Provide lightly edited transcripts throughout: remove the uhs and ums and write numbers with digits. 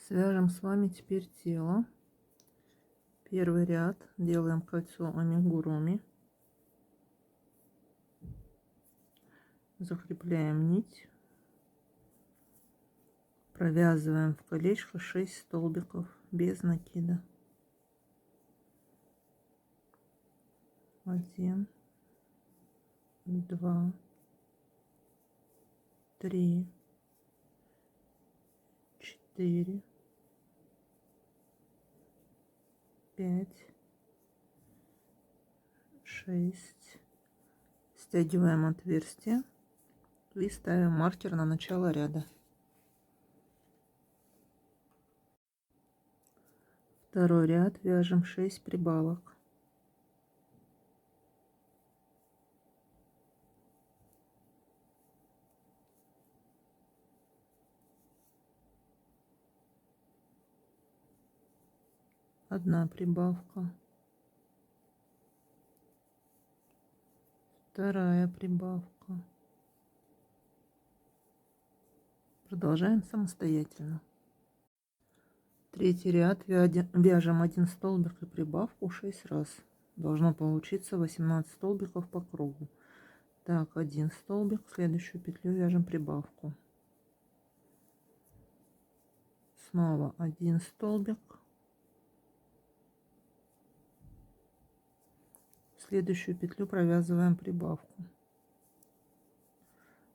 Свяжем с вами теперь тело. Первый ряд делаем кольцо амигуруми, закрепляем нить, провязываем в колечко 6 столбиков без накида. 1, 2, 3, 4, 5, 6. Стягиваем отверстие и ставим маркер на начало ряда. Второй ряд вяжем 6 прибавок. Одна прибавка, вторая прибавка. Продолжаем самостоятельно. Третий ряд вяжем 1 столбик и прибавку 6 раз. Должно получиться 18 столбиков по кругу. Так, 1 столбик, в следующую петлю вяжем прибавку. Снова 1 столбик. В следующую петлю провязываем прибавку.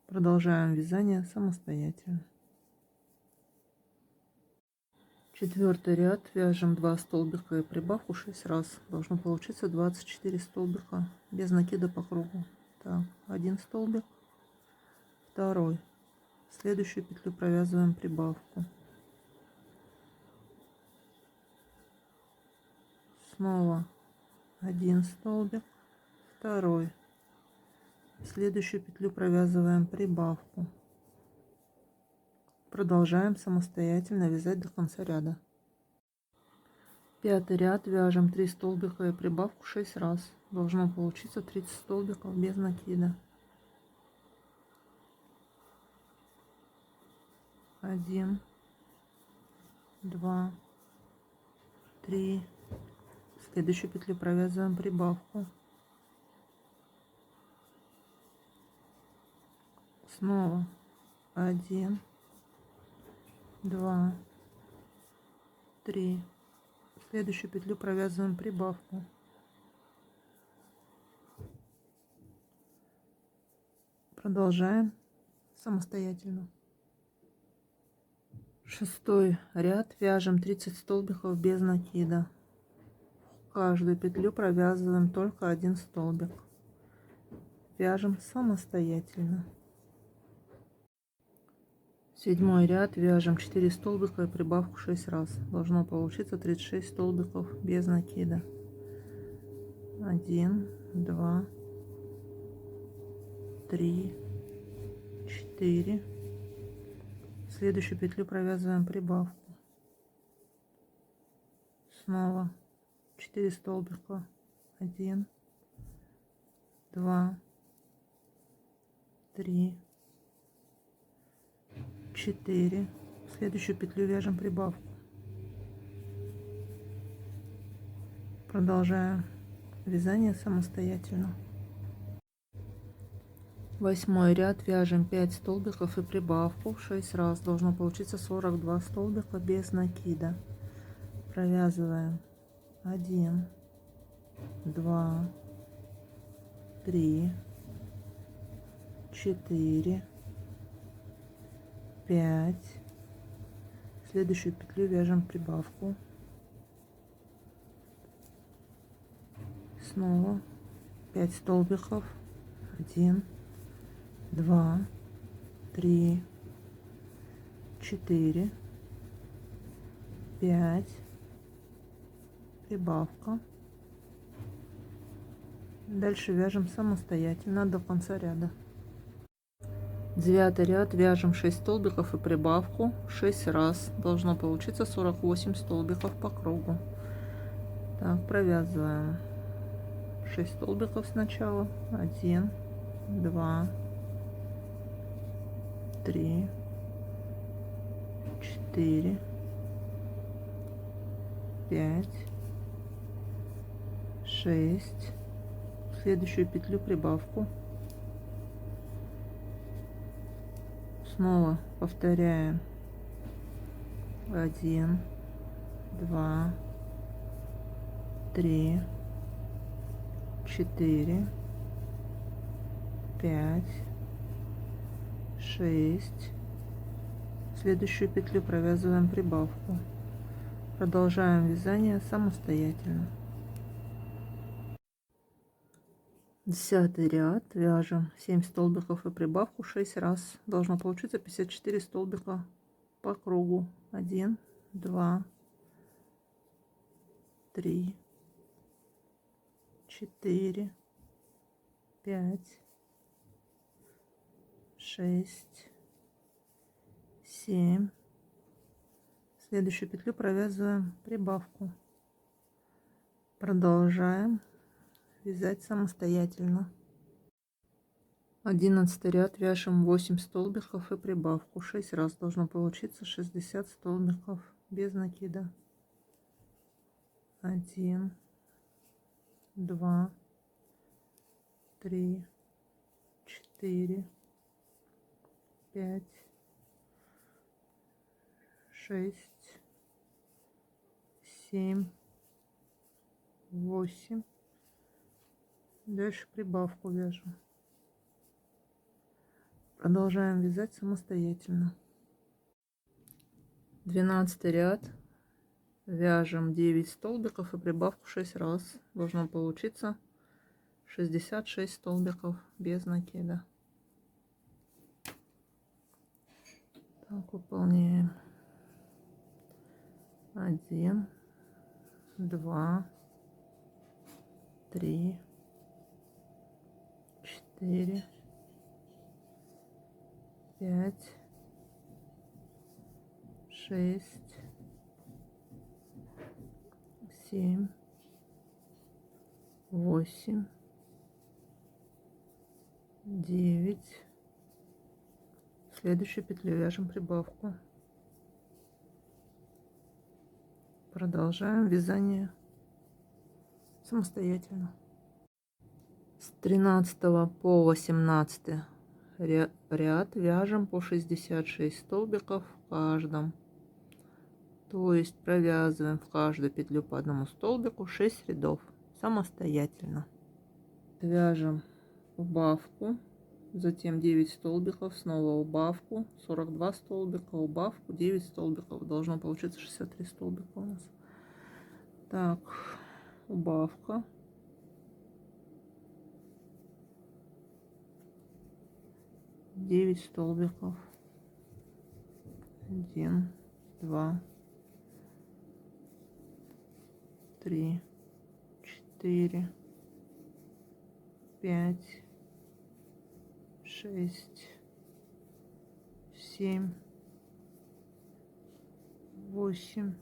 Продолжаем вязание самостоятельно. Четвертый ряд вяжем 2 столбика и прибавку 6 раз. Должно получиться 24 столбика без накида по кругу. Так, 1 столбик, второй. В следующую петлю провязываем прибавку. Снова 1 столбик, второй. В следующую петлю провязываем прибавку. Продолжаем самостоятельно вязать до конца ряда. Пятый ряд вяжем 3 столбика и прибавку 6 раз. Должно получиться 30 столбиков без накида. 1, 2, 3. В следующую петлю провязываем прибавку. Снова 1, 2, 3. В следующую петлю провязываем прибавку. Продолжаем самостоятельно. Шестой ряд вяжем 30 столбиков без накида. В каждую петлю провязываем только 1 столбик. Вяжем самостоятельно. Седьмой ряд вяжем 4 столбика и прибавку 6 раз. Должно получиться 36 столбиков без накида. 1, 2, 3, 4. В следующую петлю провязываем прибавку. Снова 4 столбика. 1, 2, 3, 4. В следующую петлю вяжем прибавку. Продолжаем вязание самостоятельно. Восьмой ряд вяжем 5 столбиков и прибавку 6 раз. Должно получиться 42 столбика без накида. Провязываем 1, 2, 3, 4, 5. В следующую петлю вяжем прибавку. Снова 5 столбиков. 1, 2, 3, 4, 5. Прибавка. Дальше вяжем самостоятельно до конца ряда. Девятый ряд вяжем 6 столбиков и прибавку 6 раз. Должно получиться 48 столбиков по кругу. Так, провязываем 6 столбиков сначала. 1, 2, 3, 4, 5, 6, в следующую петлю прибавку, снова повторяем 1, 2, 3, 4, 5, 6, в следующую петлю провязываем прибавку, продолжаем вязание самостоятельно. 10 ряд, вяжем 7 столбиков и прибавку 6 раз, должно получиться 54 столбика по кругу. 1, 2, 3, 4, 5, 6, 7, в следующую петлю провязываем прибавку, продолжаем вязать самостоятельно. 11 ряд, вяжем 8 столбиков и прибавку 6 раз, должно получиться 60 столбиков без накида. 1, 2, 3, 4, 5, 6, 7, 8. Дальше прибавку вяжем. Продолжаем вязать самостоятельно. 12 ряд, вяжем 9 столбиков и прибавку 6 раз, должно получиться 66 столбиков без накида. Так, выполняем. 1, 2, 3, 4, 5, 6, 7, 8, 9. В следующую петлю вяжем прибавку. Продолжаем вязание самостоятельно. С 13 по 18 ряд вяжем по 66 столбиков в каждом. То есть провязываем в каждую петлю по одному столбику 6 рядов самостоятельно. Вяжем убавку, затем 9 столбиков, снова убавку, 42 столбика, убавку, 9 столбиков. Должно получиться 63 столбика у нас. Так, убавка. Девять столбиков. 1, 2, 3, 4, 5, 6, 7, 8,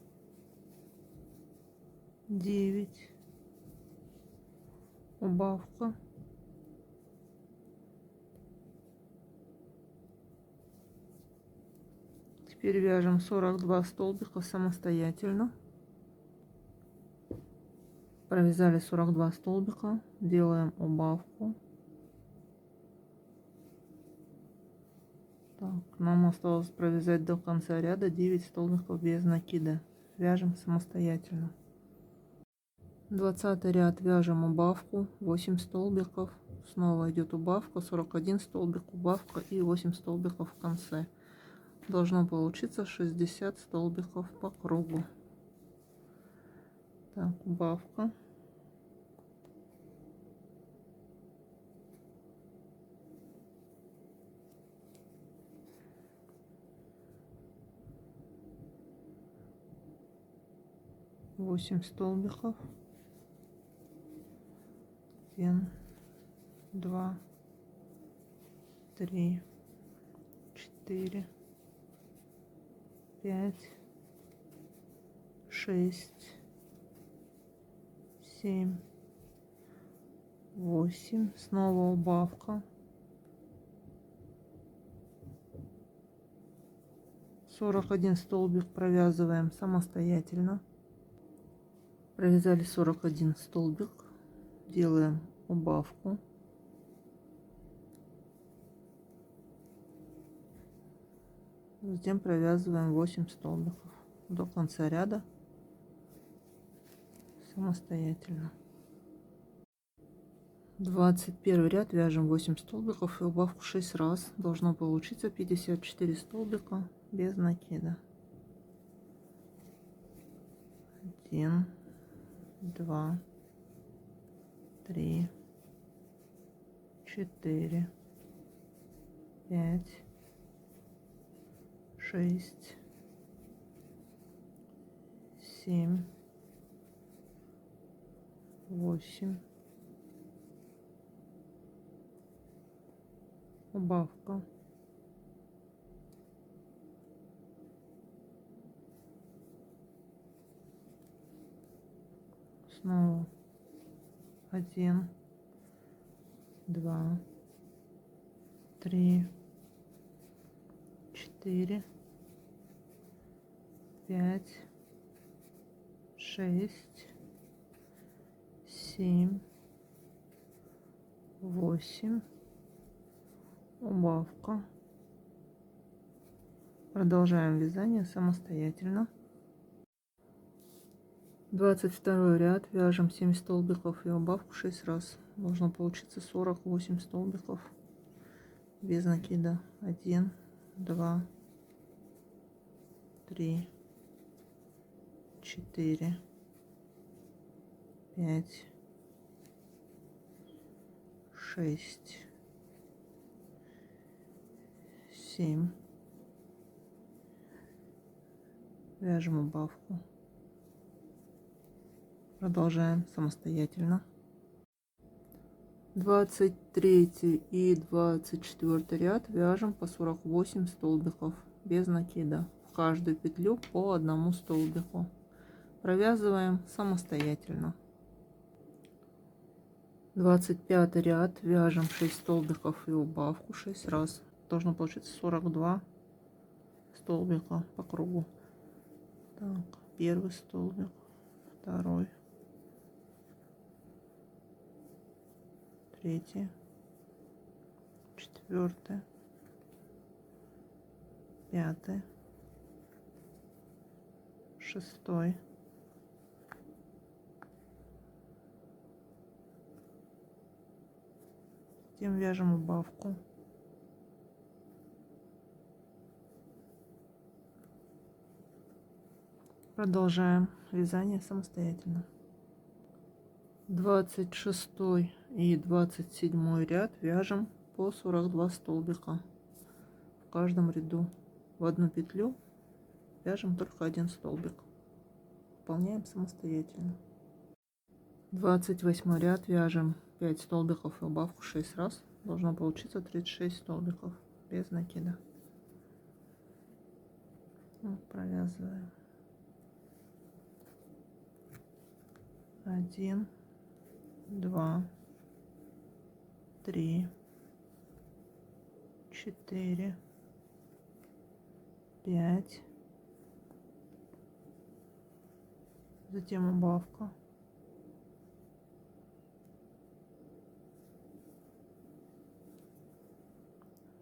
9. Убавка. Теперь вяжем 42 столбика самостоятельно. Провязали 42 столбика, делаем убавку. Так, нам осталось провязать до конца ряда 9 столбиков без накида. Вяжем самостоятельно. 20 ряд, вяжем убавку, 8 столбиков. Снова идет убавка, 41 столбик, убавка и 8 столбиков в конце. Должно получиться 60 столбиков по кругу. Так, убавка. Восемь столбиков. 1, 2, 3, 4, 5, 6, 7, 8. Снова убавка. 41 столбик провязываем самостоятельно. Провязали 41 столбик, делаем убавку. Затем провязываем 8 столбиков до конца ряда самостоятельно. 21 ряд вяжем 8 столбиков и убавку 6 раз. Должно получиться 54 столбика без накида. 1, 2, 3, 4, 5, 6, 7, 8. Убавка. Снова 1, 2, 3, 4, 5, 6, 7, 8. Убавка. Продолжаем вязание самостоятельно. 22 ряд вяжем 7 столбиков и убавку 6 раз. Должно получиться 48 столбиков без накида. 1, 2, 3, 4, 5, 6, 7. Вяжем убавку. Продолжаем самостоятельно. 23 и 24 ряд вяжем по 48 столбиков без накида. В каждую петлю по одному столбику. Провязываем самостоятельно. 25 ряд вяжем 6 столбиков и убавку 6 раз. Должно получиться 42 столбика по кругу. Так, первый столбик, второй, третий, четвертый, пятый, шестой, затем вяжем убавку. Продолжаем вязание самостоятельно. 26 и 27 ряд вяжем по 42 столбика в каждом ряду. В одну петлю вяжем только один столбик. Выполняем самостоятельно. 28 ряд вяжем 5 столбиков и убавку 6 раз. Должно получиться 36 столбиков без накида. Провязываем. 1, 2, 3, 4, 5. Затем убавка.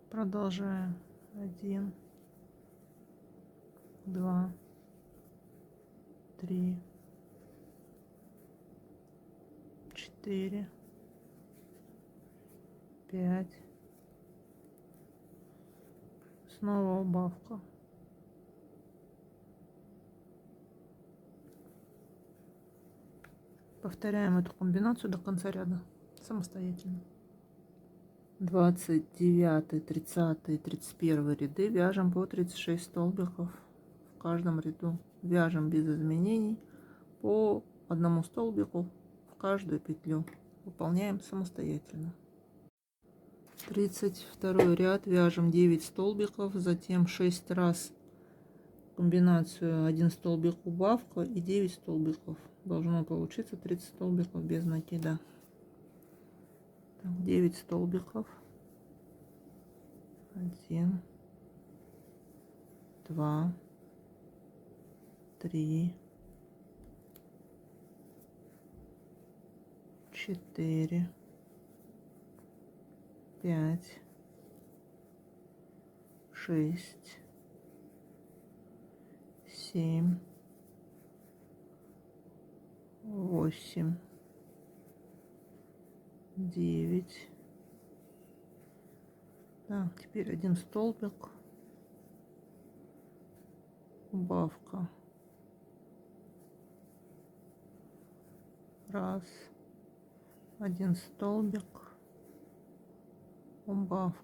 Продолжаем. 1, 2, 3, 4, 5. Снова убавка. Повторяем эту комбинацию до конца ряда самостоятельно. 29, 30, 31 ряды вяжем по 36 столбиков в каждом ряду. Вяжем без изменений по одному столбику в каждую петлю. Выполняем самостоятельно. 32 ряд вяжем 9 столбиков, затем 6 раз комбинацию 1 столбик убавка и 9 столбиков. Должно получиться 30 столбиков без накида. 9 столбиков. 1, 2, 3, 4, 5, 6, 7, 8, 9. Так, теперь один столбик, убавка. Раз, один столбик, убавка.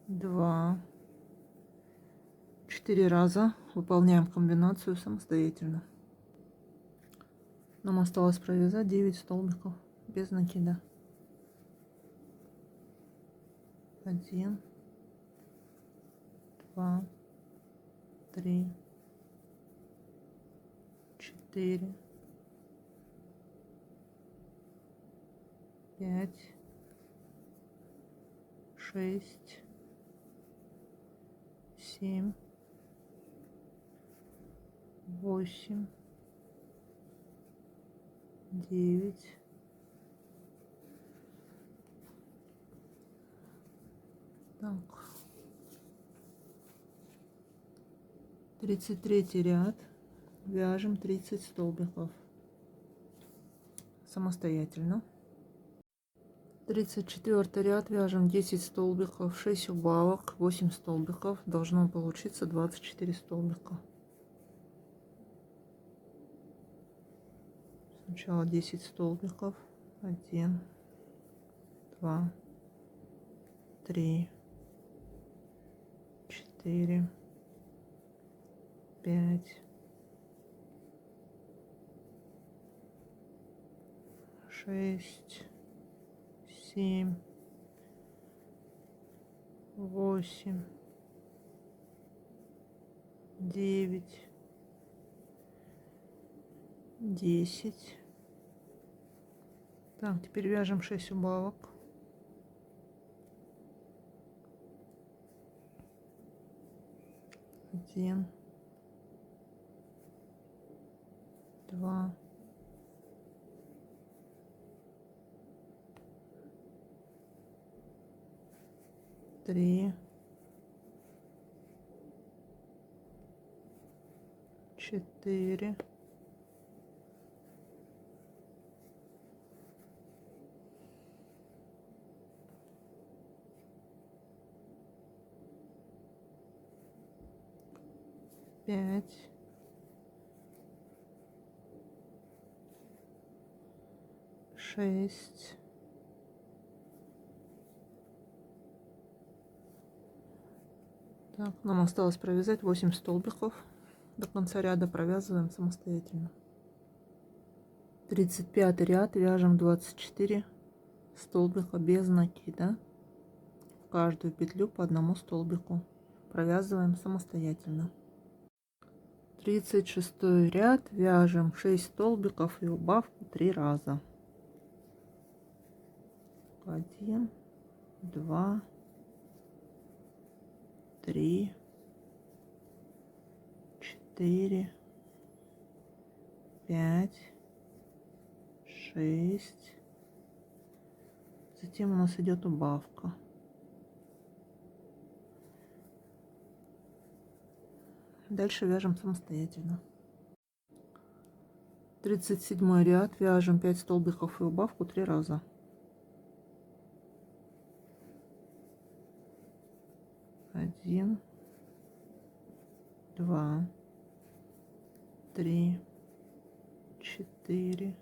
Два. 4 раза выполняем комбинацию самостоятельно. Нам осталось провязать 9 столбиков без накида. 1, 2, 3, 4, 5, 6, 7, 8, 9. Так. 33 ряд. Вяжем 30 столбиков самостоятельно. 34 ряд. Вяжем 10 столбиков, 6 убавок, 8 столбиков. Должно получиться 24 столбика. Сначала 10 столбиков. 1, 2, 3, 4, 5, 6, 7, 8, 9, 10. Так, теперь вяжем 6 убавок. Один, два, три, 4, 5, 6, 7. Нам осталось провязать 8 столбиков. До конца ряда провязываем самостоятельно. 35 ряд. Вяжем 24 столбика без накида. В каждую петлю по одному столбику. Провязываем самостоятельно. 36 ряд. Вяжем 6 столбиков и убавку 3 раза. 1, 2, 3, 4, 5, 6. Затем у нас идет убавка. Дальше вяжем самостоятельно. 37 ряд. Вяжем 5 столбиков и убавку 3 раза. 1, 2, 3, 4,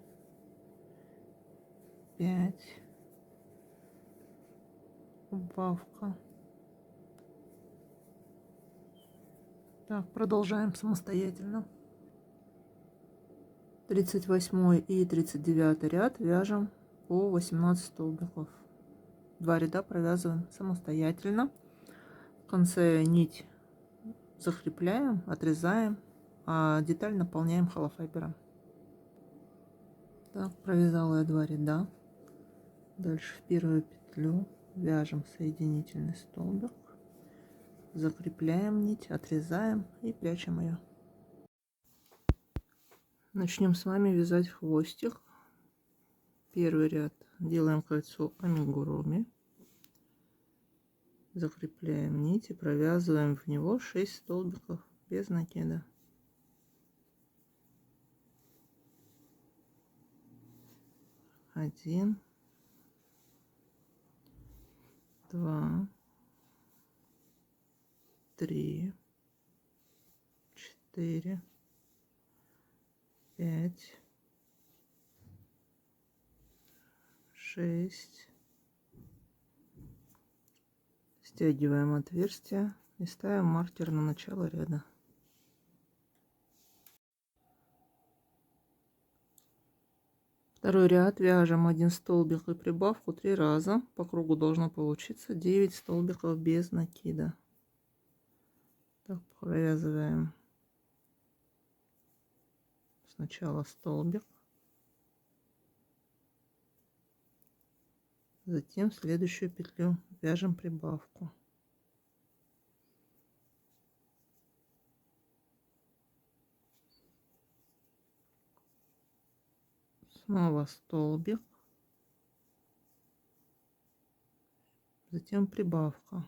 5. Убавка. Так, продолжаем самостоятельно. 38 и 39 ряд вяжем по 18 столбиков. 2 ряда провязываем самостоятельно. В конце нить закрепляем, отрезаем, а деталь наполняем холофайбером. Так, провязала я 2 ряда. Дальше в первую петлю вяжем соединительный столбик, закрепляем нить, отрезаем и прячем ее. Начнем с вами вязать хвостик. Первый ряд делаем кольцо амигуруми, закрепляем нить и провязываем в него 6 столбиков без накида. 1, 2, 3, 4, 5, 6. Стягиваем отверстие и ставим маркер на начало ряда. Второй ряд вяжем 1 столбик и прибавку 3 раза. По кругу должно получиться 9 столбиков без накида. Так, провязываем сначала столбик, затем в следующую петлю вяжем прибавку. Снова столбик, затем прибавка.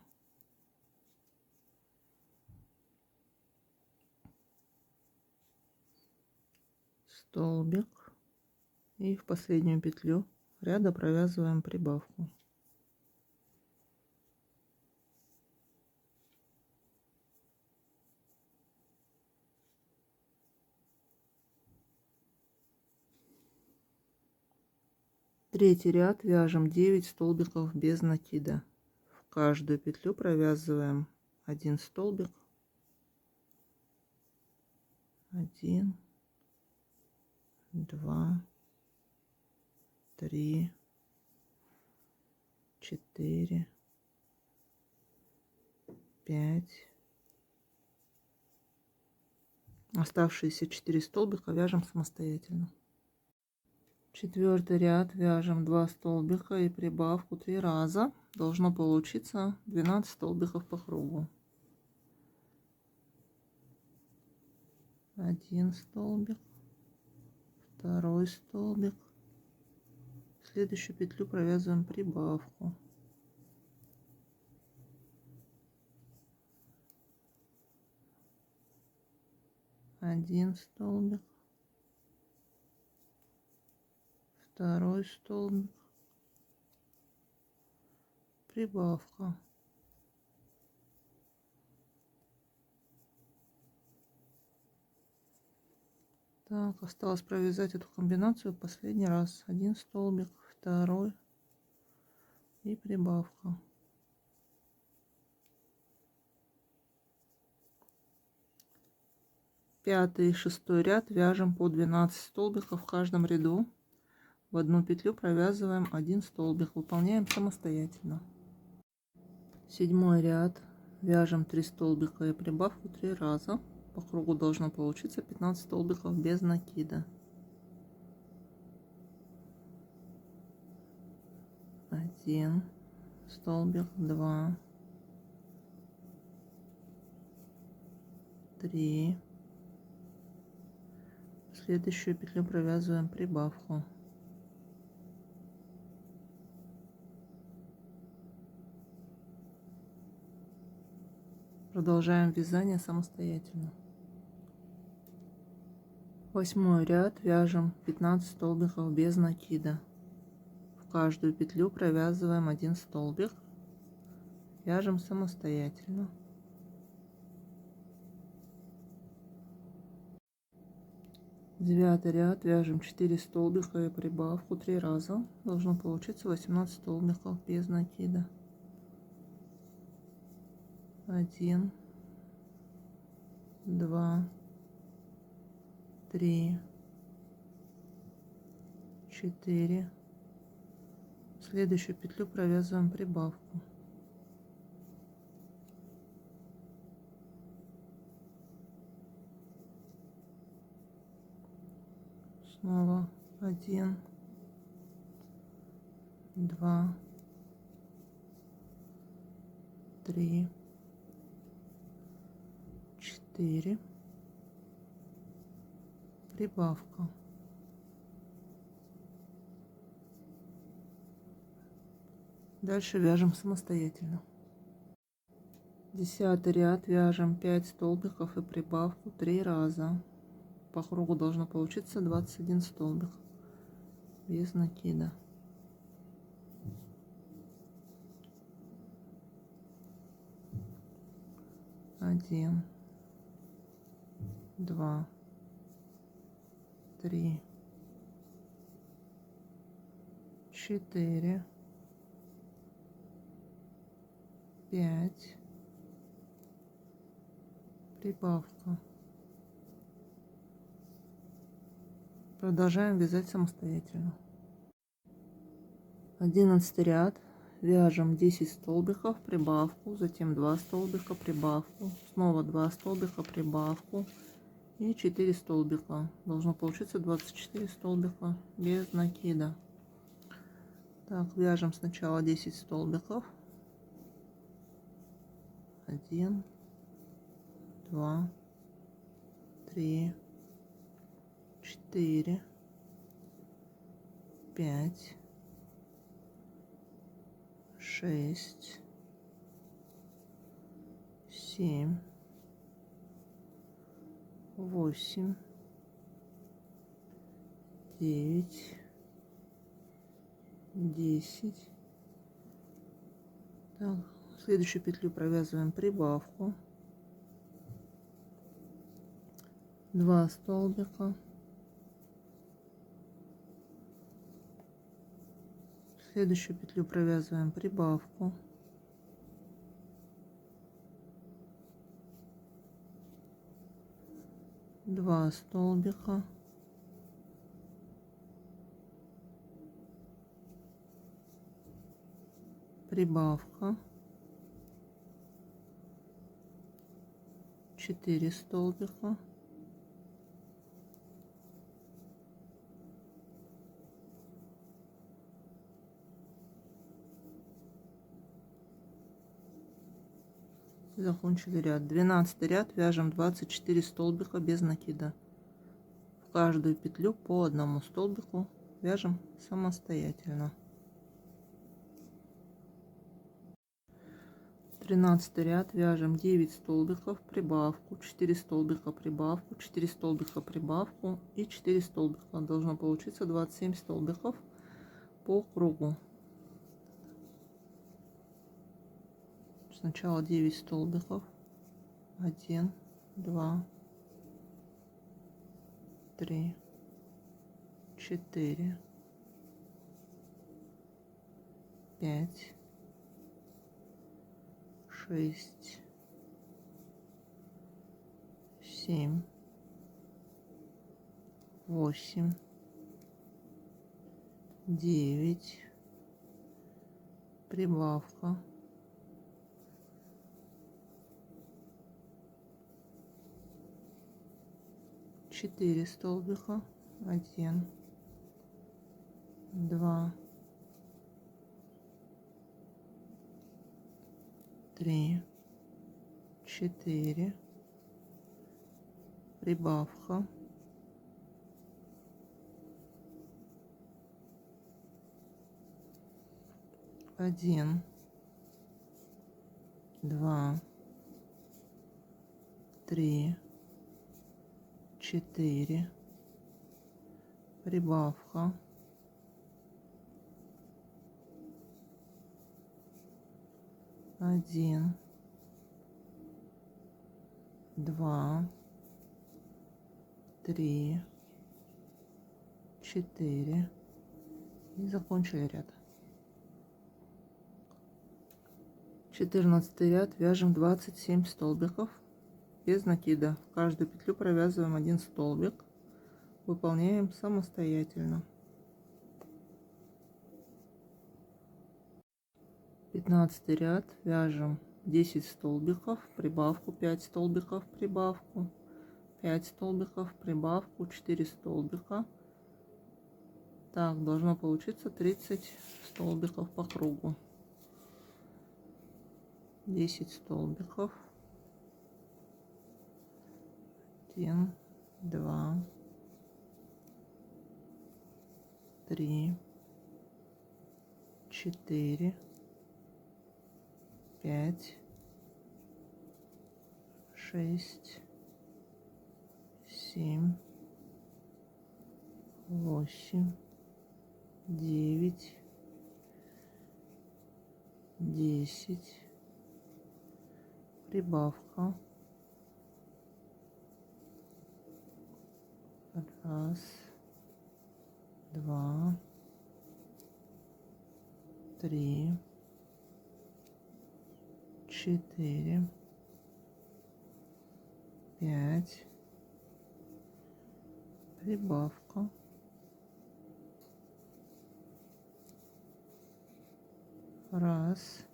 Столбик и в последнюю петлю ряда провязываем прибавку. Третий ряд вяжем 9 столбиков без накида. В каждую петлю провязываем 1 столбик, 1, 2, 3, 4, 5. Оставшиеся 4 столбика вяжем самостоятельно. Четвертый ряд вяжем 2 столбика и прибавку 3 раза. Должно получиться 12 столбиков по кругу. 1 столбик, второй столбик. В следующую петлю провязываем прибавку. 1 столбик, второй столбик, прибавка. Так, осталось провязать эту комбинацию последний раз. 1 столбик, второй и прибавка. Пятый и шестой ряд вяжем по 12 столбиков в каждом ряду. В одну петлю провязываем 1 столбик. Выполняем самостоятельно. Седьмой ряд вяжем 3 столбика и прибавку 3 раза. По кругу должно получиться 15 столбиков без накида. 1 столбик, 2, 3. В следующую петлю провязываем прибавку. Продолжаем вязание самостоятельно. Восьмой ряд вяжем 15 столбиков без накида. В каждую петлю провязываем 1 столбик. Вяжем самостоятельно. Девятый ряд вяжем 4 столбика и прибавку 3 раза. Должно получиться 18 столбиков без накида. 1, 2, 3, 4. В следующую петлю провязываем прибавку. Снова 1, 2, 3, 4, прибавка. Дальше вяжем самостоятельно. 10 ряд, вяжем 5 столбиков и прибавку 3 раза. По кругу должно получиться 21 столбик без накида. 1, 2, 3, 4, 5, прибавка. Продолжаем вязать самостоятельно. 11 ряд, вяжем 10 столбиков, прибавку, затем 2 столбика, прибавку, снова 2 столбика, прибавку и 4 столбика. Должно получиться 24 столбика без накида. Так, вяжем сначала 10 столбиков. 1, 2, 3, 4, 5, 6, 7, 8, 9, 10. Так, в следующую петлю провязываем прибавку, 2 столбика, в следующую петлю провязываем прибавку, 2 столбика, прибавка, 4 столбика, закончили ряд. 12 ряд, вяжем 24 столбика без накида. В каждую петлю по одному столбику вяжем самостоятельно. 13 ряд, вяжем 9 столбиков, прибавку, 4 столбика, прибавку, 4 столбика, прибавку и 4 столбика. Должно получиться 27 столбиков по кругу. Сначала 9 столбиков. 1, 2, 3, 4, 5, 6, 7, 8, 9, прибавка, 4 столбика, 1, 2, 3, 4, прибавка, 1, 2, 3, 4, прибавка, 1, 2, 3, 4 и закончили ряд. 14 ряд, вяжем 27 столбиков без накида. В каждую петлю провязываем 1 столбик, выполняем самостоятельно. 15 ряд, вяжем 10 столбиков, прибавку, 5 столбиков, прибавку, 5 столбиков, прибавку, 4 столбика. Так, должно получиться 30 столбиков по кругу. 10 столбиков, 1, 2, 3, 4, 5, 6, 7, 8, 9, 10. Прибавка. Раз, два, три, 4, 5. Прибавка. Раз,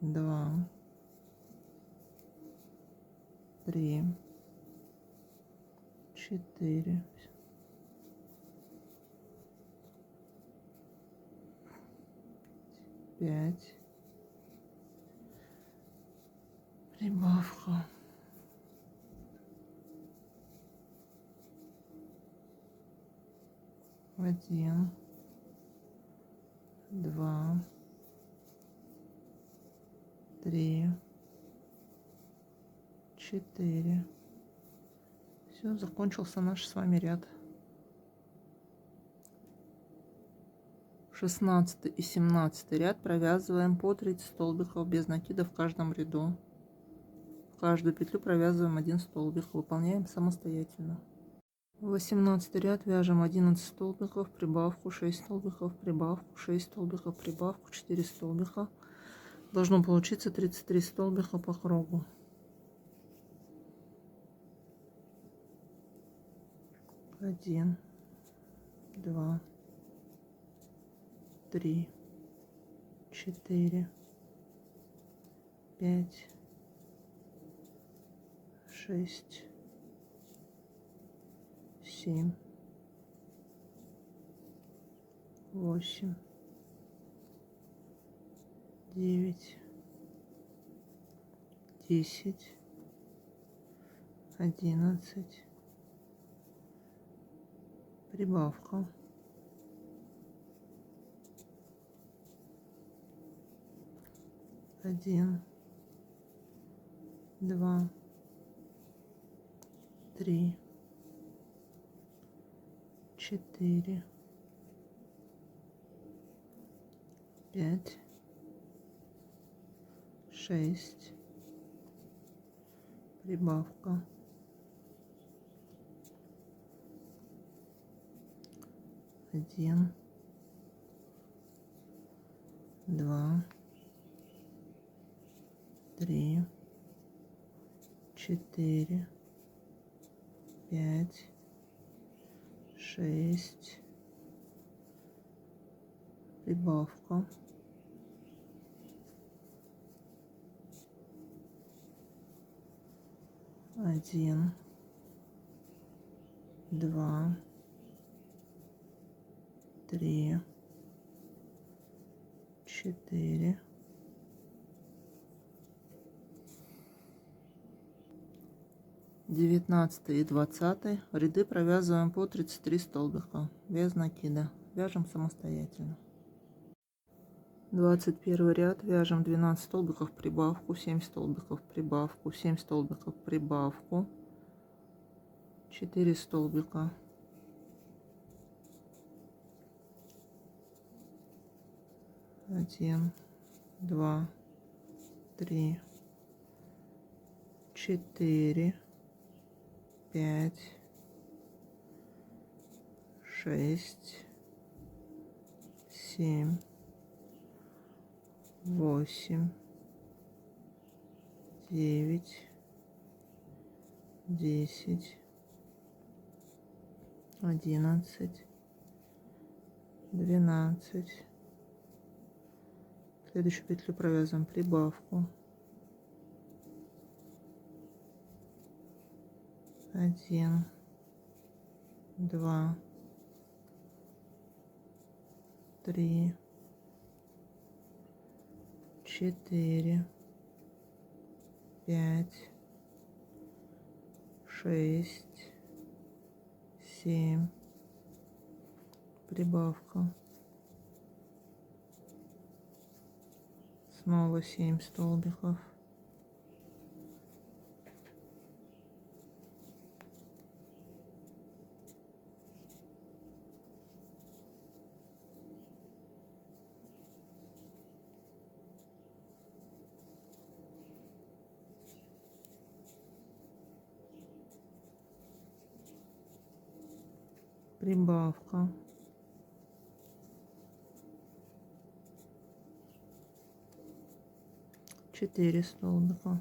два, три, 4, 5. Прибавка. Один, два, три, 4. Все, закончился наш с вами ряд. 16 и 17 ряд провязываем по 30 столбиков без накида в каждом ряду. В каждую петлю провязываем 1 столбик, выполняем самостоятельно. 18 ряд вяжем 11 столбиков, прибавку 6 столбиков, прибавку 6 столбиков, прибавку 4 столбика. Должно получиться 33 столбика по кругу. 1, 2, 3, 4, 5, 6, 7, 8, 9, 10, 11. Прибавка. 1, 2, 3, 4, 5, 6. Прибавка. 1, 2, 3, 4, 5, 6. Прибавка. 1, 2, 3, 4. 19 и 20 ряды провязываем по 33 столбика без накида. Вяжем самостоятельно. 21 ряд вяжем 12 столбиков, прибавку 7 столбиков, прибавку 7 столбиков, прибавку 4 столбика, 1, 2, 3, 4, 5, 6, 7, 8, 9, 10, 11, 12. Следующую петлю провязываем прибавку. 1, 2, 3, 4, 5, 6, 7, прибавка, снова 7 столбиков, прибавка, четыре столбика,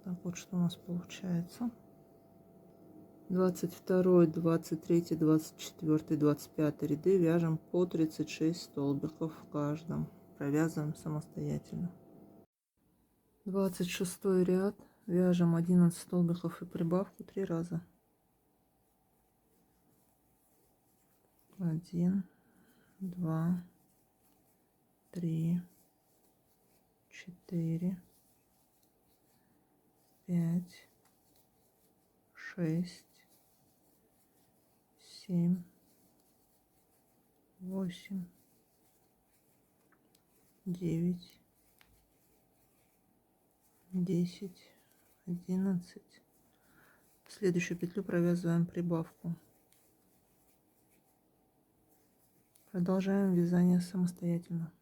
так вот что у нас получается. 22, 23, 24, 25 ряды вяжем по 36 столбиков в каждом, провязываем самостоятельно. 26 ряд вяжем 11 столбиков и прибавку 3 раза. 1, 2, 3, 4, 5, 6, 7, 8, 9, 10, 11. В следующую петлю провязываем прибавку. Продолжаем вязание самостоятельно.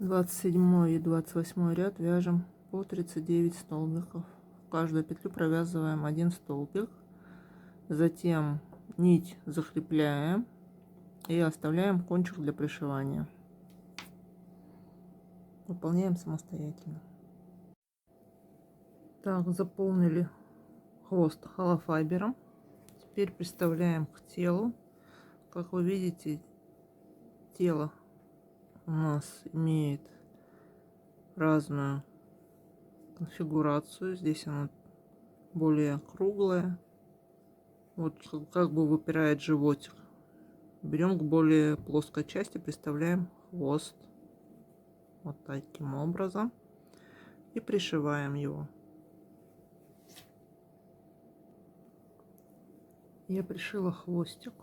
27 и 28 ряд вяжем по 39 столбиков. В каждую петлю провязываем 1 столбик. Затем нить закрепляем и оставляем кончик для пришивания. Выполняем самостоятельно. Так, заполнили хвост холофайбером. Теперь приставляем к телу. Как вы видите, тело у нас имеет разную конфигурацию. Здесь оно более круглое. Вот как бы выпирает животик. Берем к более плоской части, приставляем хвост. Вот таким образом. И пришиваем его. Я пришила хвостик.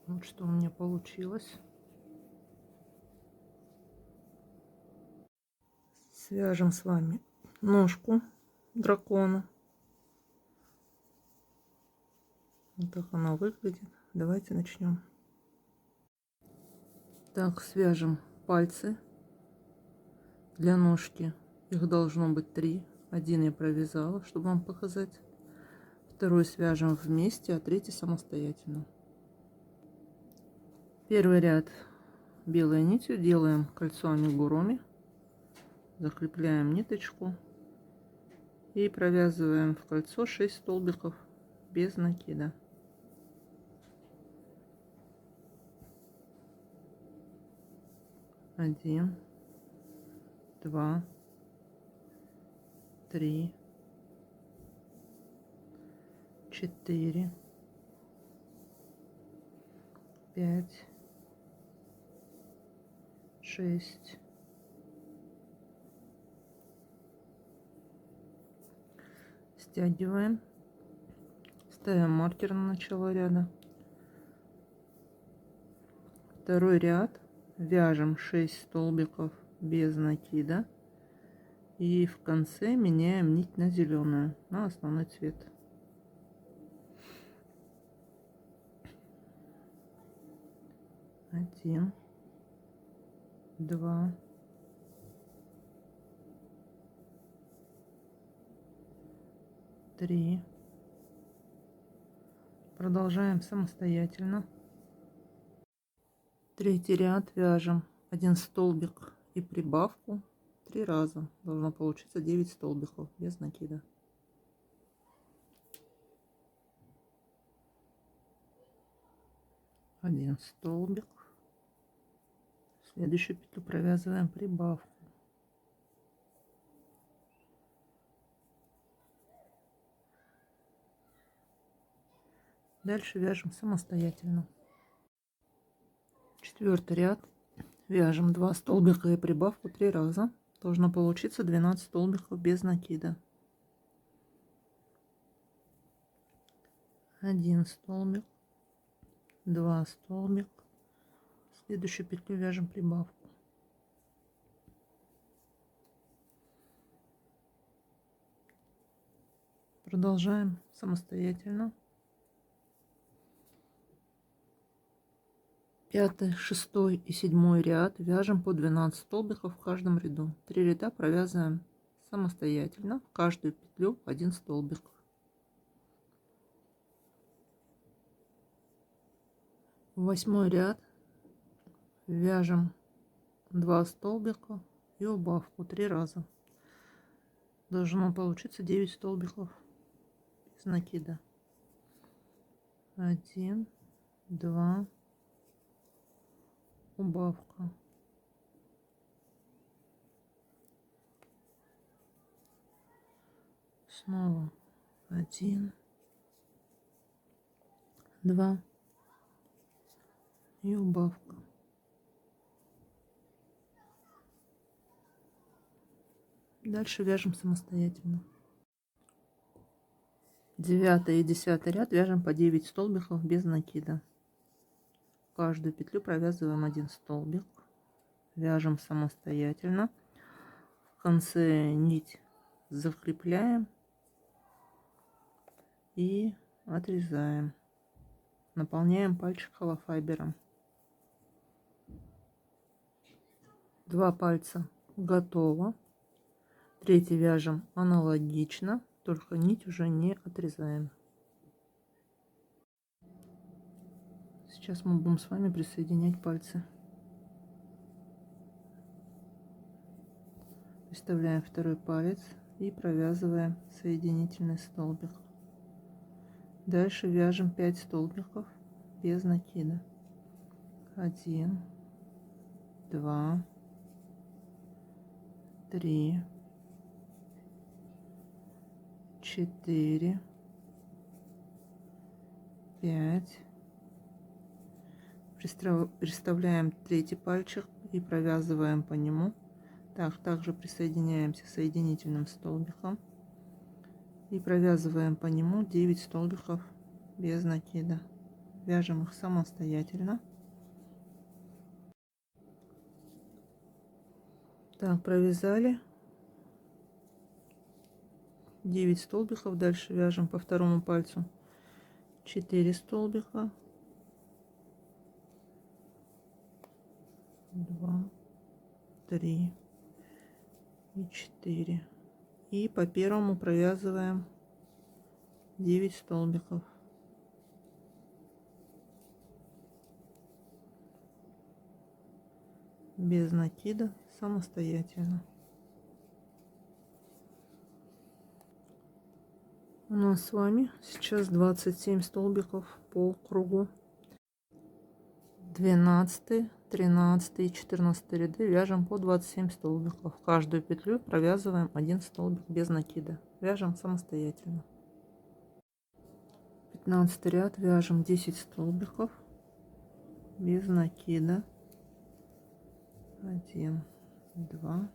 Вот что у меня получилось. Свяжем с вами ножку дракона. Вот так она выглядит. Давайте начнем. Так, свяжем пальцы для ножки. Их должно быть 3. Один я провязала, чтобы вам показать. Второй свяжем вместе, а третий самостоятельно. Первый ряд белой нитью делаем кольцо амигуруми. Закрепляем ниточку и провязываем в кольцо 6 столбиков без накида. Один, 2, 3, 4, 5, 6, 7. Стягиваем, ставим маркер на начало ряда. Второй ряд вяжем 6 столбиков без накида и в конце меняем нить на зеленую, на основной цвет. Один, 2, 3. Продолжаем самостоятельно. Третий ряд вяжем 1 столбик и прибавку 3 раза. Должно получиться 9 столбиков без накида. Один столбик. В следующую петлю провязываем прибавку. Дальше вяжем самостоятельно. 4-й ряд. Вяжем 2 столбика и прибавку 3 раза. Должно получиться 12 столбиков без накида. 1 столбик, 2 столбик. Следующую петлю вяжем прибавку. Продолжаем самостоятельно. 5-й, 6-й и 7-й ряд вяжем по 12 столбиков в каждом ряду. 3 ряда провязываем самостоятельно, в каждую петлю 1 столбик. 8-й ряд вяжем 2 столбика и убавку 3 раза. Должно получиться 9 столбиков без накида. 1, 2, убавка. Снова 1, 2 и убавка. Дальше вяжем самостоятельно. 9-й и 10-й ряд вяжем по 9 столбиков без накида. В каждую петлю провязываем 1 столбик. Вяжем самостоятельно. В конце нить закрепляем и отрезаем. Наполняем пальчик холофайбером. 2 пальца готово. 3-й вяжем аналогично, только нить уже не отрезаем. Сейчас мы будем с вами присоединять пальцы. Вставляем 2-й палец и провязываем соединительный столбик. Дальше вяжем 5 столбиков без накида. 1, 2, 3, 4, 5. Приставляем 3-й пальчик и провязываем по нему. Также присоединяемся соединительным столбиком и провязываем по нему 9 столбиков без накида. Вяжем их самостоятельно. Так, провязали 9 столбиков. Дальше вяжем по 2-му пальцу 4 столбика, 2, 3 и 4. И по 1-му провязываем 9 столбиков. Без накида самостоятельно. У нас с вами сейчас 27 столбиков по кругу. 12, 13 и 14 ряды вяжем по 27 столбиков. В каждую петлю провязываем 1 столбик без накида. Вяжем самостоятельно. 15 ряд вяжем 10 столбиков без накида. 1, 2,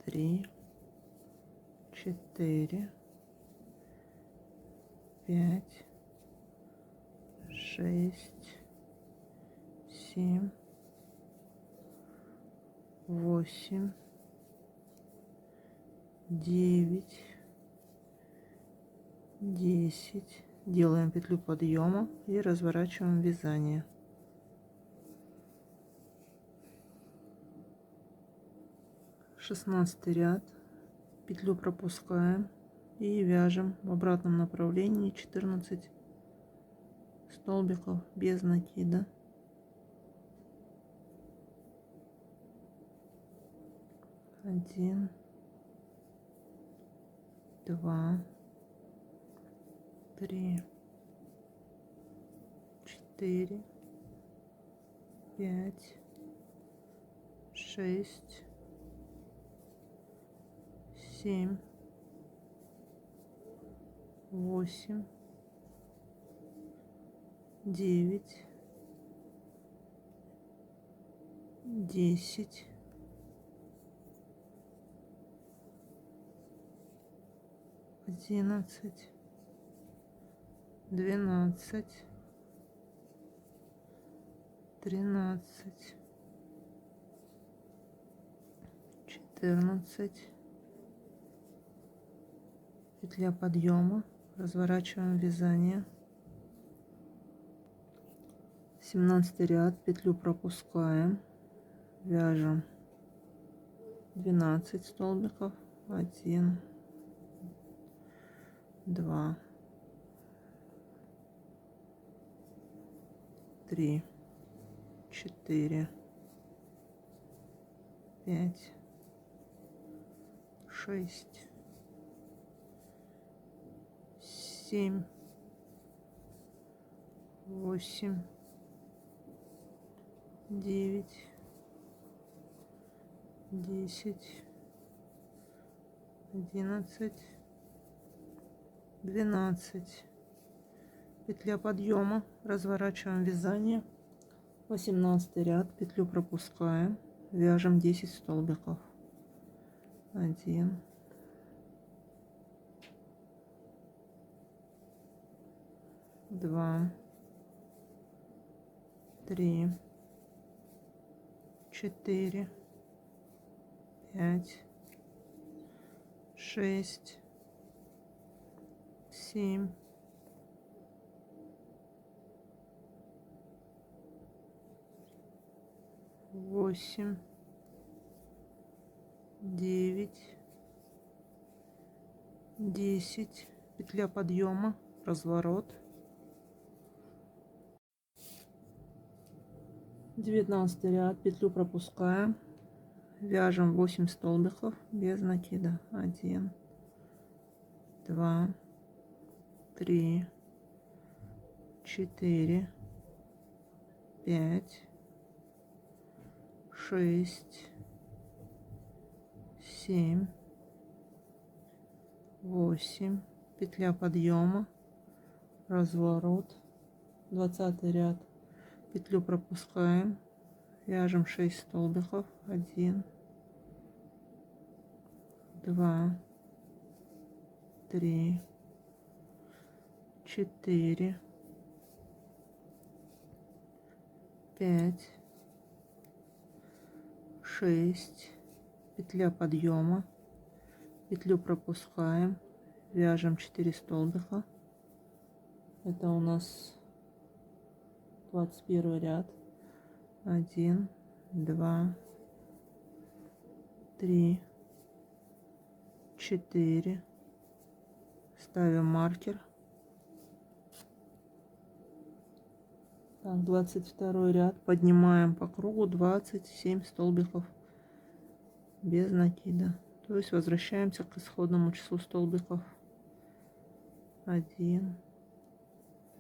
3, 4, 5, 6, 7, 8, 9, 10. Делаем петлю подъема и разворачиваем вязание. Шестнадцатый ряд. Петлю пропускаем и вяжем в обратном направлении 14 столбиков без накида. 1, 2, 3, 4, 5, 6, 7, 8, 9, 10, 11, 12, 13, 14, петля подъема, разворачиваем вязание, 17 ряд, петлю пропускаем, вяжем 12 столбиков, 1, 2, 3, 4, 5, 6, 7, 8, 9, 10, 11, 12. Петля подъема, разворачиваем вязание, 18 ряд, петлю пропускаем, вяжем 10 столбиков, 1, 2, 3, 4, 5, 6, 7, 8, 9, 10. Петля подъема, разворот, 19 ряд, петлю пропускаем, вяжем 8 столбиков без накида, 1, 2, 3, 4, 5, 6, 7, 8, петля подъема, разворот, 20 ряд, петлю пропускаем, вяжем 6 столбиков, 1, 2, 3, 4, 5, 6, петля подъема, петлю пропускаем, вяжем 4 столбика, это у нас 21 ряд, 1, 2, 3, 4, ставим маркер. Так, 22 ряд, поднимаем по кругу 27 столбиков без накида, то есть возвращаемся к исходному числу столбиков, 1,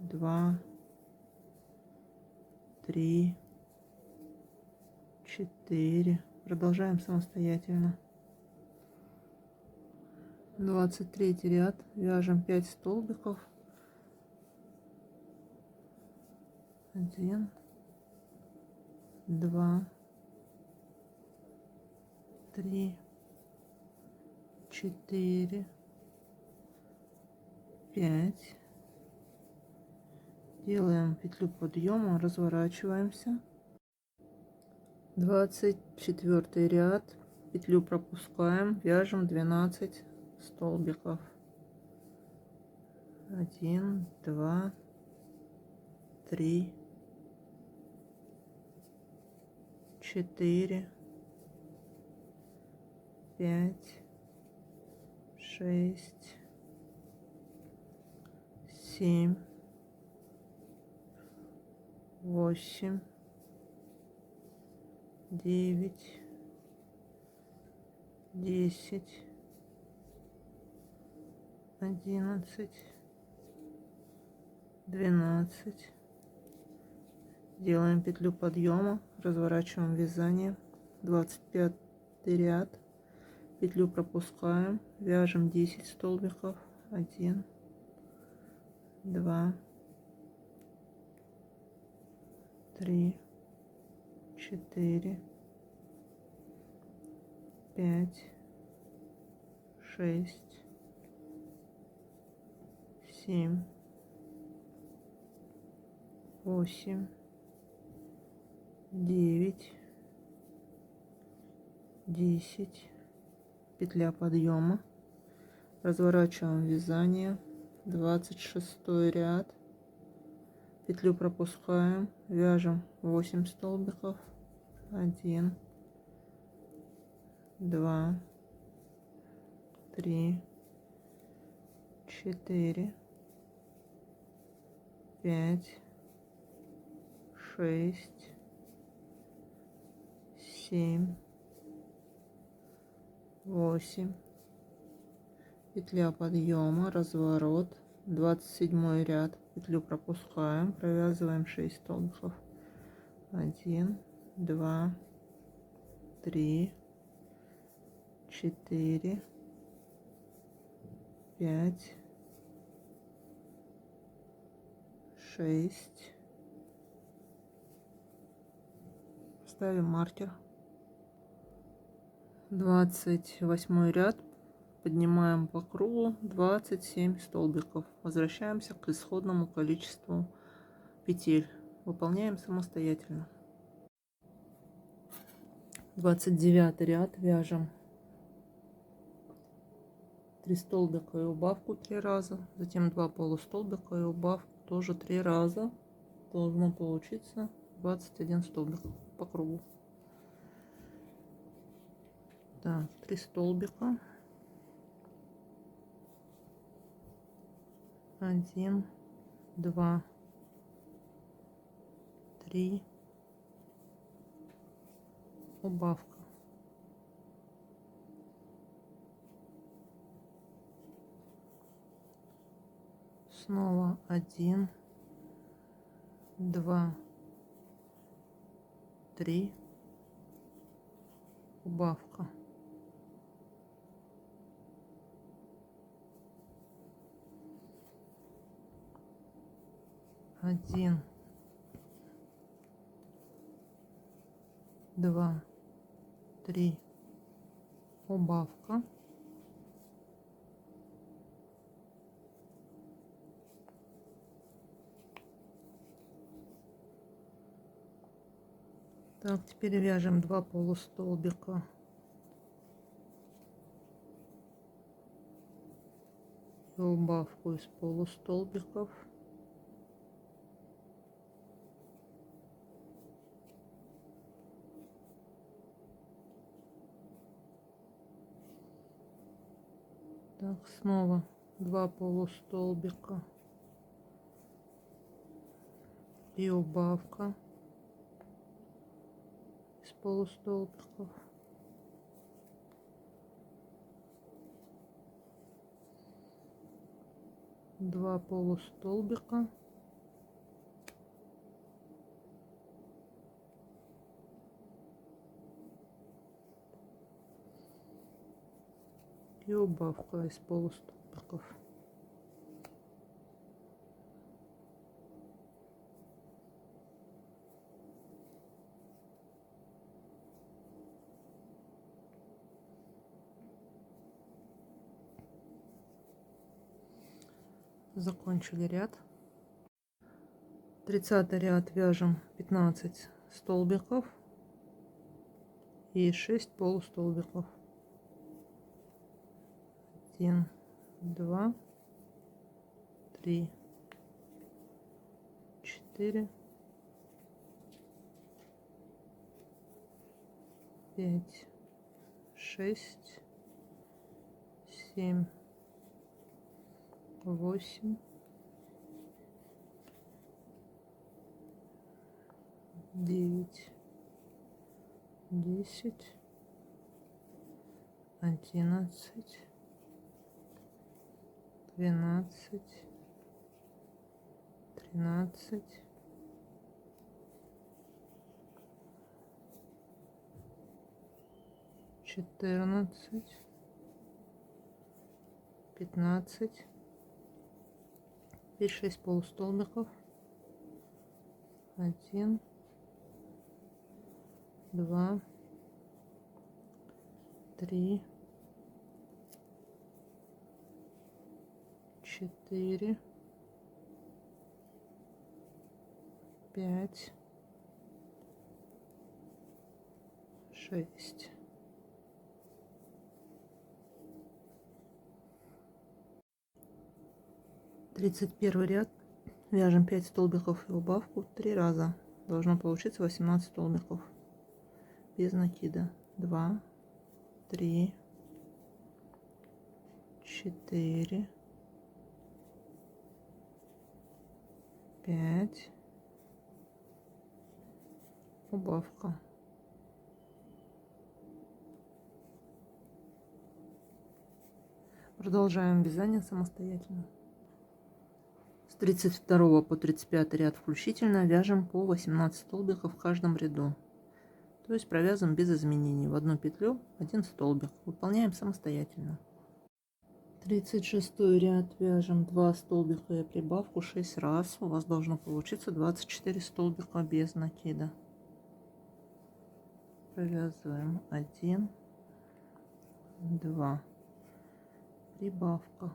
2, 3, 4, продолжаем самостоятельно. 23 ряд, вяжем 5 столбиков, 1, 2, 3, 4, 5, делаем петлю подъема, разворачиваемся, 24 ряд, петлю пропускаем, вяжем 12 столбиков, 1, 2, 3, 4, 5, 6, 7, 8, 9, 10, 11, 12. Делаем петлю подъема, разворачиваем вязание, 25 ряд, петлю пропускаем, вяжем 10 столбиков, 1, 2, 3, 4, 5, 6, 7, 8, 9, 10. Петля подъема. Разворачиваем вязание. 26 ряд. Петлю пропускаем. Вяжем 8 столбиков. 1, 2, 3, 4, 5, 6, 7, 8. Петля подъема, разворот, 27 ряд. Петлю пропускаем, провязываем 6 столбиков. 1, 2, 3, 4, 5, 6. Ставим маркер. 28 ряд. Поднимаем по кругу 27 столбиков. Возвращаемся к исходному количеству петель. Выполняем самостоятельно. 29 ряд. Вяжем 3 столбика и убавку 3 раза. Затем 2 полустолбика и убавку тоже 3 раза. Должно получиться 21 столбик по кругу. Так, 3 столбика. 1, 2, 3. Убавка. Снова 1, 2, 3. Убавка. Один, два, три. Убавка. Так, теперь вяжем 2 полустолбика и убавку из полустолбиков. Так, снова 2 полустолбика и убавка из полустолбиков. Два полустолбика и убавка из полустолбиков. Закончили ряд. 30 ряд вяжем 15 столбиков и 6 полустолбиков. 1, 2, 3, 4, 5, 6, 7, 8, 9, 10, 11, 12, 13, 14, 15. Теперь 6 полустолбиков. 1, 2, 3, 4, 5, 6. Тридцать первый ряд. Вяжем 5 столбиков и убавку 3 раза. Должно получиться 18 столбиков без накида. 2, 3, 4, 5, убавка. Продолжаем вязание самостоятельно. С 32 по 35 ряд включительно вяжем по 18 столбиков в каждом ряду. То есть провязываем без изменений. В одну петлю 1 столбик. Выполняем самостоятельно. 36 ряд вяжем 2 столбика и прибавку 6 раз. У вас должно получиться 24 столбика без накида. Провязываем 1, 2, прибавка.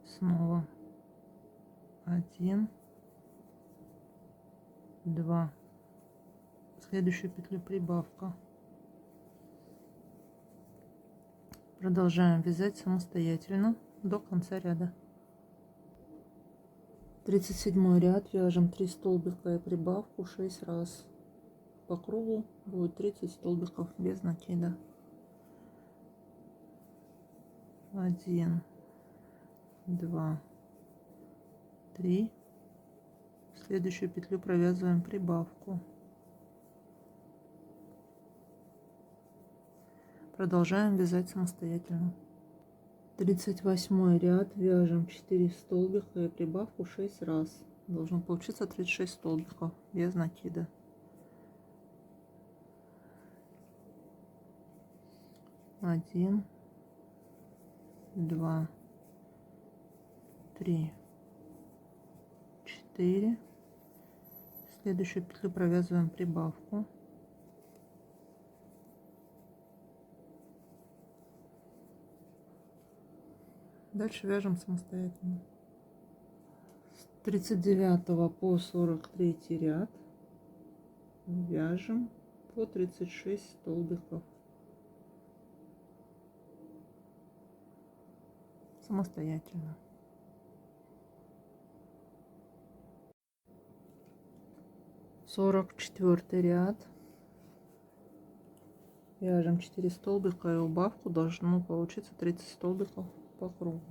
Снова 1, 2, следующую петлю прибавка. Продолжаем вязать самостоятельно до конца ряда. 37 ряд вяжем 3 столбика и прибавку 6 раз. По кругу будет 30 столбиков без накида. 1, 2, 3. Следующую петлю провязываем прибавку. Продолжаем вязать самостоятельно. 38 ряд вяжем 4 столбика и прибавку 6 раз. Должно получиться 36 столбиков без накида. 1, 2, 3, 4. Следующую петлю провязываем прибавку. Дальше вяжем самостоятельно. С 39 по 43 ряд вяжем по 36 столбиков самостоятельно. 44 ряд вяжем 4 столбика и убавку, должно получиться 30 столбиков по кругу.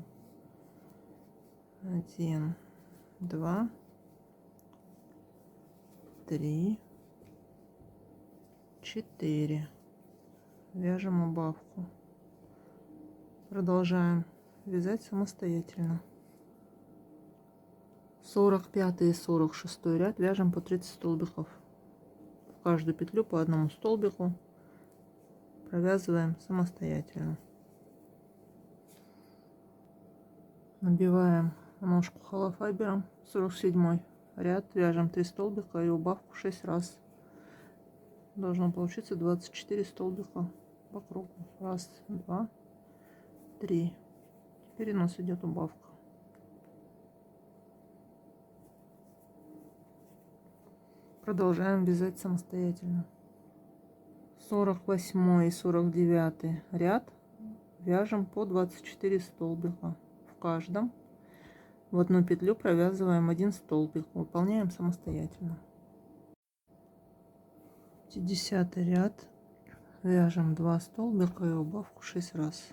1, 2, 3, 4. Вяжем убавку. Продолжаем вязать самостоятельно. 45 и 46 ряд вяжем по 30 столбиков. В каждую петлю по одному столбику провязываем самостоятельно. Набиваем ножку холофайбером. 47 ряд вяжем 3 столбика и убавку 6 раз. Должно получиться 24 столбика по кругу. 1, 2, 3. Теперь у нас идет убавка. Продолжаем вязать самостоятельно. 48 и 49 ряд вяжем по 24 столбика в каждом. В одну петлю провязываем 1 столбик. Выполняем самостоятельно. 50 ряд вяжем 2 столбика и убавку 6 раз.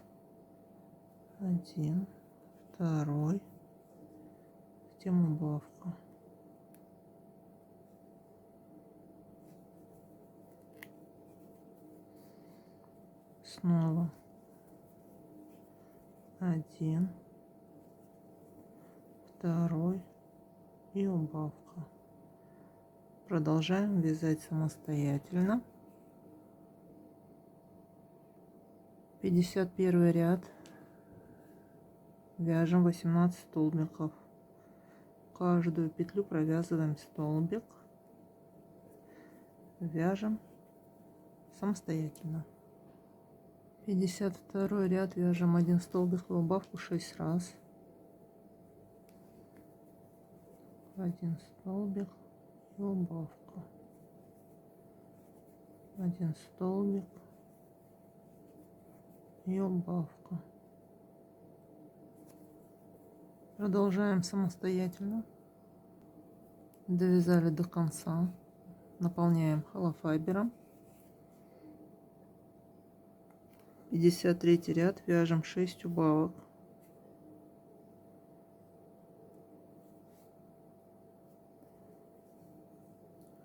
1, 2, затем убавка. Снова 1, 2 и убавка. Продолжаем вязать самостоятельно. 51 ряд вяжем 18 столбиков. В каждую петлю провязываем столбик, вяжем самостоятельно. 52 ряд, вяжем 1 столбик в убавку 6 раз. 1 столбик и убавка. 1 столбик и убавка. Продолжаем самостоятельно. Довязали до конца. Наполняем холофайбером. 53 ряд, вяжем 6 убавок.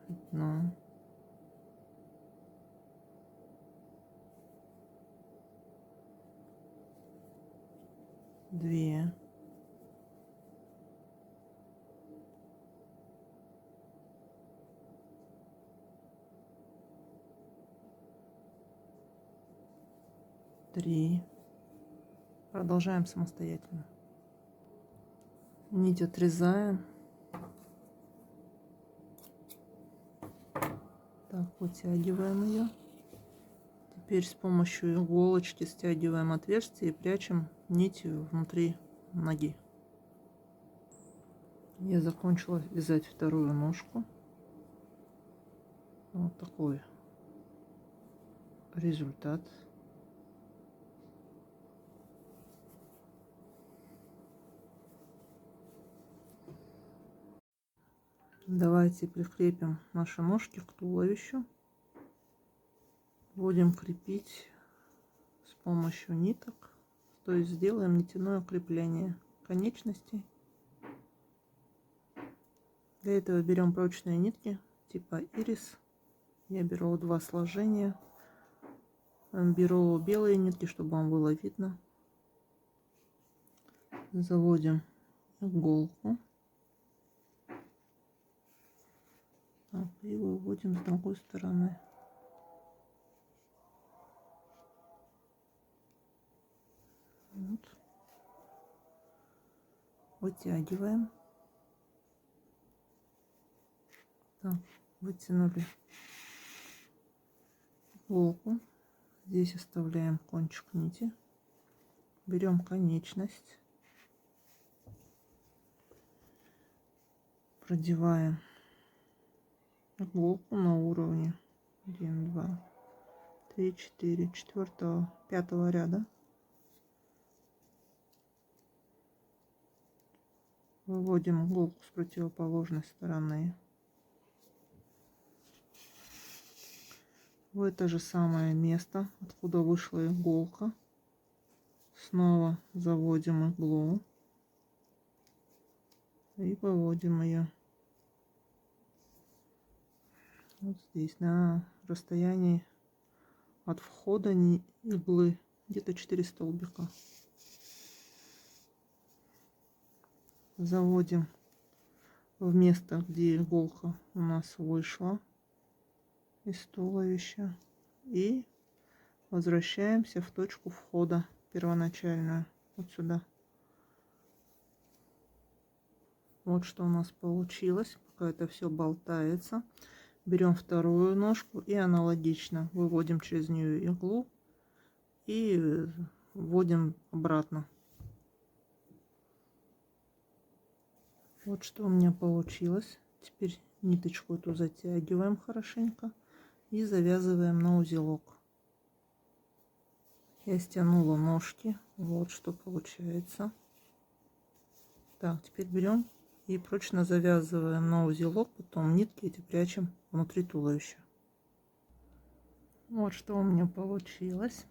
1, 2, 3. Продолжаем самостоятельно. Нить отрезаем. Так, вытягиваем ее. Теперь с помощью иголочки стягиваем отверстие и прячем нить внутри ноги. Я закончила вязать вторую ножку. Вот такой результат. Давайте прикрепим наши ножки к туловищу. Будем крепить с помощью ниток, то есть сделаем нитяное крепление конечностей. Для этого берем прочные нитки типа ирис. Я беру 2 сложения. Беру белые нитки, чтобы вам было видно. Заводим иголку. Так, и выводим с другой стороны. Вот. Вытягиваем. Так, вытянули иголку. Здесь оставляем кончик нити. Берем конечность. Продеваем иголку на уровне 1, 2, 3, 4, 4, 5 ряда. Выводим иголку с противоположной стороны. В это же самое место, откуда вышла иголка, снова заводим иглу и выводим ее вот здесь, на расстоянии от входа иглы, где-то 4 столбика. Заводим в место, где иголка у нас вышла из туловища, и возвращаемся в точку входа первоначальную, вот сюда. Вот что у нас получилось. Пока это все болтается, берем вторую ножку и аналогично выводим через нее иглу и вводим обратно. Вот что у меня получилось. Теперь ниточку эту затягиваем хорошенько и завязываем на узелок. Я стянула ножки. Вот что получается. Так, теперь берем и прочно завязываем на узелок, потом нитки эти прячем внутри туловища. Вот что у меня получилось.